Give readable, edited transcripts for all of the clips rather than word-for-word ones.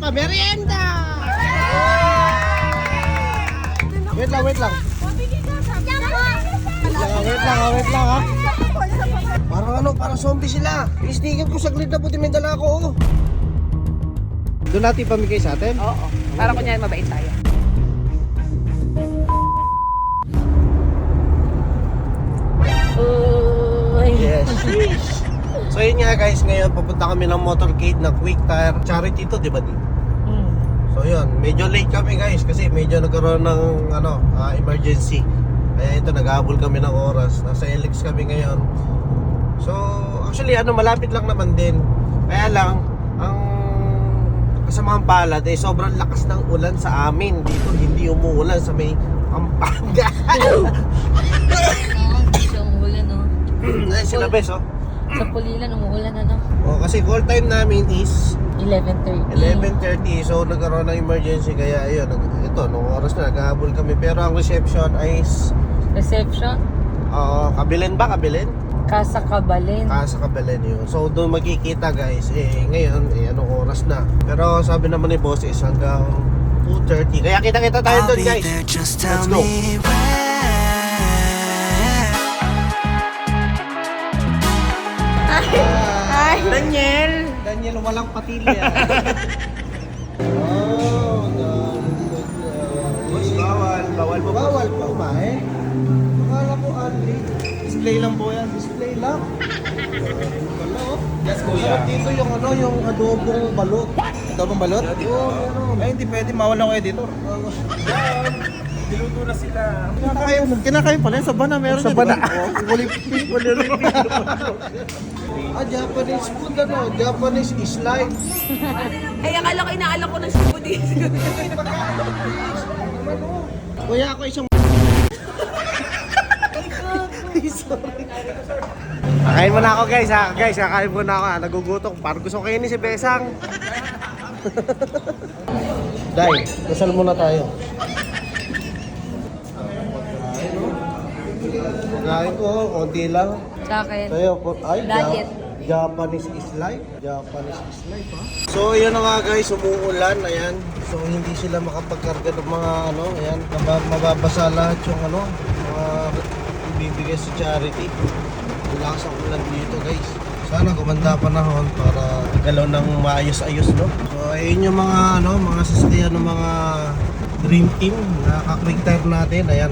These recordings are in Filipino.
pa, merienda! Wait lang. Wait lang ha. Parang zombie sila. Isnigan ko saglit na buti may dala ko. Doon natin pamigay sa atin? Oo. Para kunyari mabait tayo. Yes. So yun nga guys, ngayon papunta kami ng motorcade na Quick Tire. Charity to, di ba di? So yun, medyo late kami guys kasi medyo nagkaroon ng emergency. Kaya ito, naghahabol kami ng oras. Nasa LX kami ngayon. So actually malapit lang naman din. Kaya lang, ang kasamaang palad ay sobrang lakas ng ulan sa amin. Dito hindi umuulan sa may Pampanga. Umuulan, no? Ay, sila bes, oh. Sa Pulilan, umuulan, ano? Oh, kasi call time namin is 11:30. 11:30. So nagkaroon ng emergency kaya ayun, ito nung oras na naghahabol kami. Pero ang reception ay Reception? Kabilin ba? Kabilin? Casa Cabalin. Casa Kabilin yun. So doon magkikita guys. Ngayon, anong oras na? Pero sabi naman ni boss is hanggang 2:30. Kaya kita-kita tayo doon guys. Let's go. Daniel, walang patilya. Bawal pa kumain. Akala ko only. Display lang po yan. Display lang. Yes, kuya. Dito yung yung adobong balot. Adobong balot? Oo, Ay, hindi pwede. Mawal ng editor. Niluto na sila. Kinakain pala. Sa bana meron. Sa bana. Japanese food Japanese slide. Ay, akala ko inaalok ko ng subo dito. Kuya, ako isang sorry. Kakain muna ako guys ha. Guys, kakain muna ako ha. Nagugutok. Parang gusto ko kainin si Besang. Day, dasal muna tayo. Pagkain ko, konti lang. Sa akin. Tayo, Diet. Japanese slide. Japanese slide ha. So, yun na nga guys, umuulan. Ayan. So, hindi sila makapagkarga ng mga ayan. Mababasa lahat yung mga ibibigay sa charity. Lakas ang ulan dito guys. Sana gumanda panahon para galaw ng maayos-ayos, no? So, ayun yung mga mga sasayan ng mga dream team na ka-quick tire natin. Ayan,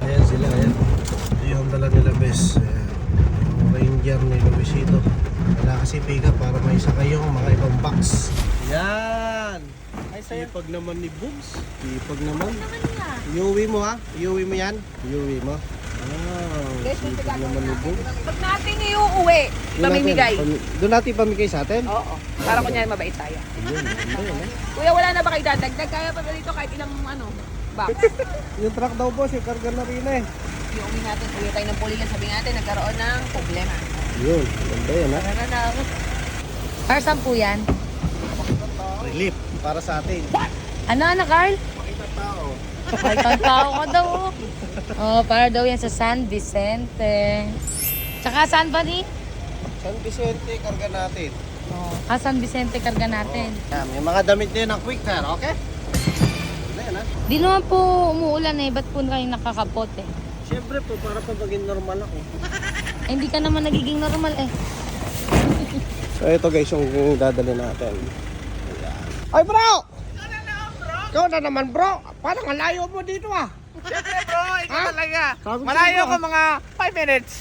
ayan sila, ayan. Ito yung dala nila best. Yung Ranger ni Luisito. Wala kasi piga para may isa kayong mga ibang box. Yan! Sipag naman ni Booms. Sipag naman. Iuwi mo ha? Iuwi mo yan? Iuwi mo? Sipag naman ni Booms. Pag natin iuuwi, pamimigay. Doon natin pamigay sa atin? Oo. Para kunyari mabait tayo. Kuya, wala na ba kayo dadagdag? Kaya pa ba dito kahit ilang box? Yung truck daw boss, yung karga na rin eh. Iuwi natin, uwi tayo ng Pulilan. Sabi natin, nagkaroon ng problema. Yun, ganda yan ha. Tara na ako. Para saan po yan? Relief para sa atin. Ano, Carl? Makita tao. May tao ka daw. Oh, para daw yan sa San Vicente. Tsaka saan ba ni? San Vicente, karga natin. Oh, San Vicente karga natin. Yan, may mga damit din ng quick tire, okay? Ano yan ha? Di naman po umuulan eh. Ba't po kayo nakakapot eh? Siyempre po, para pa maging normal ako. Eh, hindi ka naman nagiging normal eh. So ito guys yung dadali natin. Ay bro! Ikaw na naman bro! Parang ang layo mo dito ah! Siyempre bro, ikaw talaga. Sabi ko Malayo sa'yo, ko mga 5 minutes.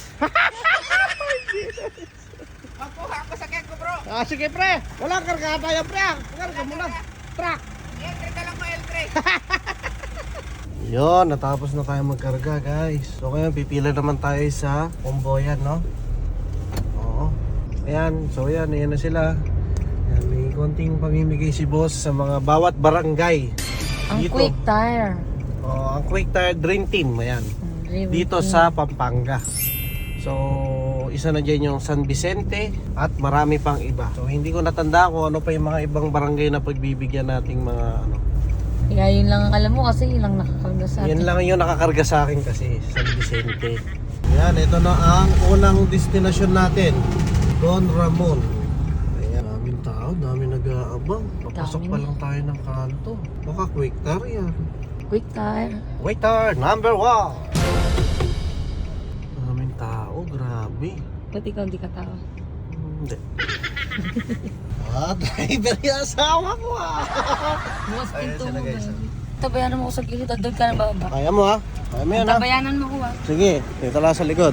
Ako sakyan ko bro. Sige pre! Walang karga tayo pre! Karga mo na! Truck! L3 ka lang mo L3. Yun, natapos na tayo magkarga guys. So ngayon pipila naman tayo sa Pomboyan, no? Oo. Ayan, so ayan na sila. Ayan, may konting pamimigay si boss sa mga bawat barangay. Ang Dito. quick tire. Ang Quick Tire Dream Team, ayan. Dito sa Pampanga. So, isa na dyan yung San Vicente at marami pang iba. So, hindi ko natanda kung ano pa yung mga ibang barangay na pagbibigyan nating mga Kaya yun lang ang alam mo kasi yun lang nakakarga sa atin. Yan lang yung nakakarga sa akin kasi, San Vicente. Yan, ito na ang unang destinasyon natin. Don Ramon. Ayan, daming tao, dami nag-aabot. Bang, papasok pa lang tayo ng kanto. Baka quick tar yan. Quick time. Waiter, number 1. Maraming tao, grabe. Ba't ikaw hindi ka tao? Hindi. Driver yung asawa ko Bukas Ayun pinto sila, mo. guys, Tabayanan mo ko sa gilid at doon ka na baba. Kaya mo Kaya mo yan Tabayanan mo ko Sige, dito lang sa likod.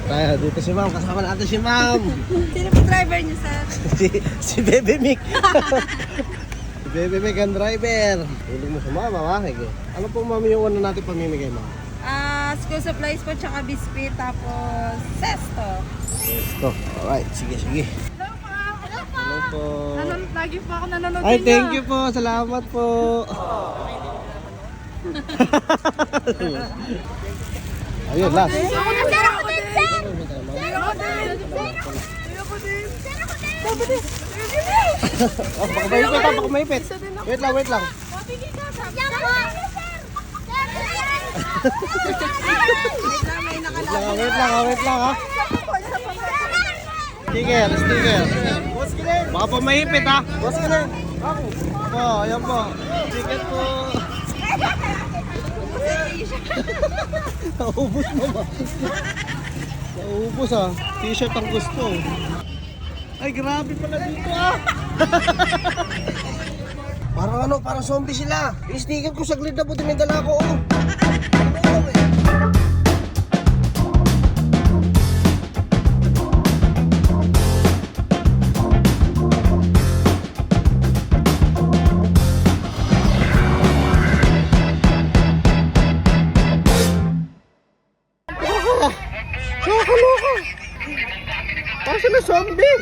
Tayo, dito si ma'am. Kasama natin si ma'am. Sino po driver niyo, sir? si Bebe Mick. Si Bebe Mick ang driver. Hiling mo sa mama, Sige. Ano po ma'am yung ano natin pamimigay ma'am? School supplies po, tsaka biscuit, tapos sesto. Ito. Alright, sige. Hello po. Lagi po ako nanonood Ay, thank you po. Salamat po. Ayun, last. Oh, baka maipit. Wait lang. Wait lang ha. Sticker. Baka pa maipit ha. Ayan po. Ticket po. Naubos mo ba? Naubos T-shirt ang gusto. Ay, grabe pala dito Parang zombie sila. Sticker ko saglit na buti may dala ko Nakakaloka. Parang sila zombie.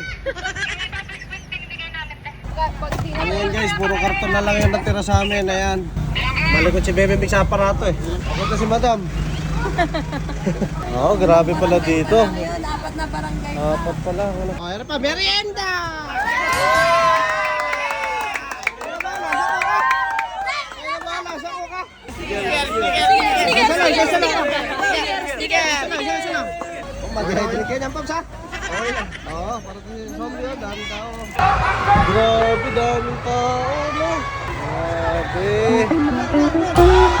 Ayan guys, puro karton na lang yung natira sa amin. Ayan. Malikot si Bebe Mick sa aparato Ako na si Madam. Grabe pala dito. Ayun, 4 na barangay. 4 pala. Ayan pa, merienda! Mag-hydrate kayo ng pumps Okay lang. Para sa zombie daming tao. Grabe, daming tao Grabe.